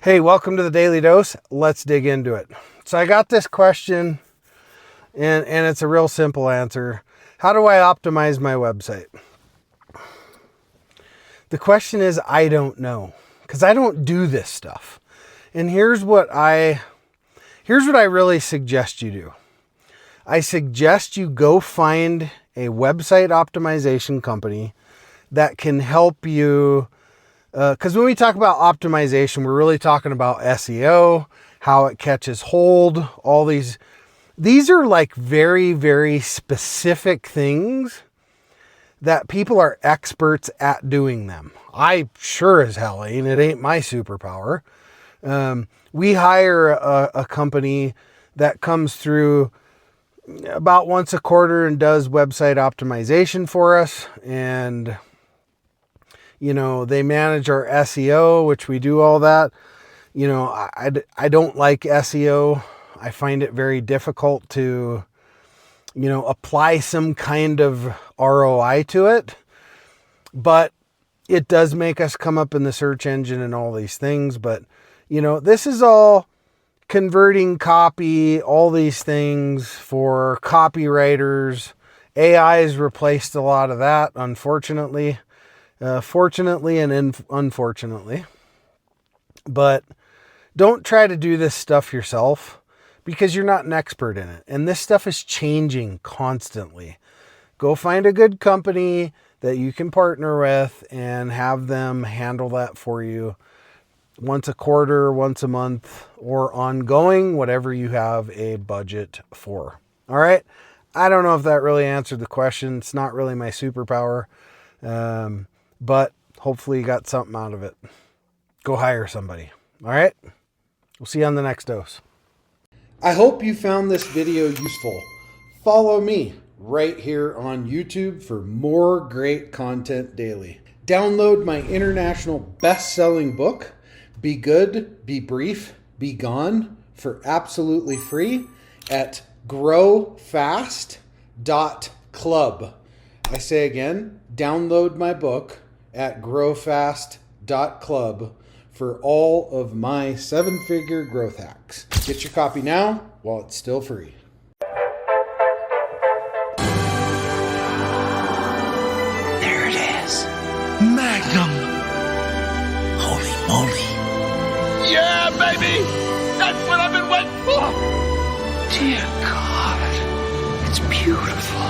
Hey, welcome to the Daily Dose. Let's dig into it. So I got this question, and it's a real simple answer. How do I optimize my website? The question is, I don't know, because I don't do this stuff. And here's what I really suggest you do. I suggest you go find a website optimization company that can help you. Because when we talk about optimization, we're really talking about SEO, how it catches hold, all these are like very, very specific things that people are experts at doing them. I sure as hell ain't. It ain't my superpower. We hire a company that comes through about once a quarter and does website optimization for us. And they manage our SEO, which we do all that. I don't like SEO. I find it very difficult to, apply some kind of ROI to it. But it does make us come up in the search engine and all these things. But, this is all converting copy, all these things for copywriters. AI has replaced a lot of that, unfortunately. Fortunately and unfortunately. But don't try to do this stuff yourself because you're not an expert in it. And this stuff is changing constantly. Go find a good company that you can partner with and have them handle that for you once a quarter, once a month, or ongoing, whatever you have a budget for. All right. I don't know if that really answered the question. It's not really my superpower. But hopefully you got something out of it. Go hire somebody. All right. We'll see you on the next dose. I hope you found this video useful. Follow me right here on YouTube for more great content daily. Download my international best-selling book, Be Good, Be Brief, Be Gone, for absolutely free at growfast.club. I say again, download my book at growfast.club for all of my 7-figure growth hacks. Get your copy now while it's still free. There it is. Magnum. Holy moly. Yeah, baby! That's what I've been waiting for! Dear God. It's beautiful.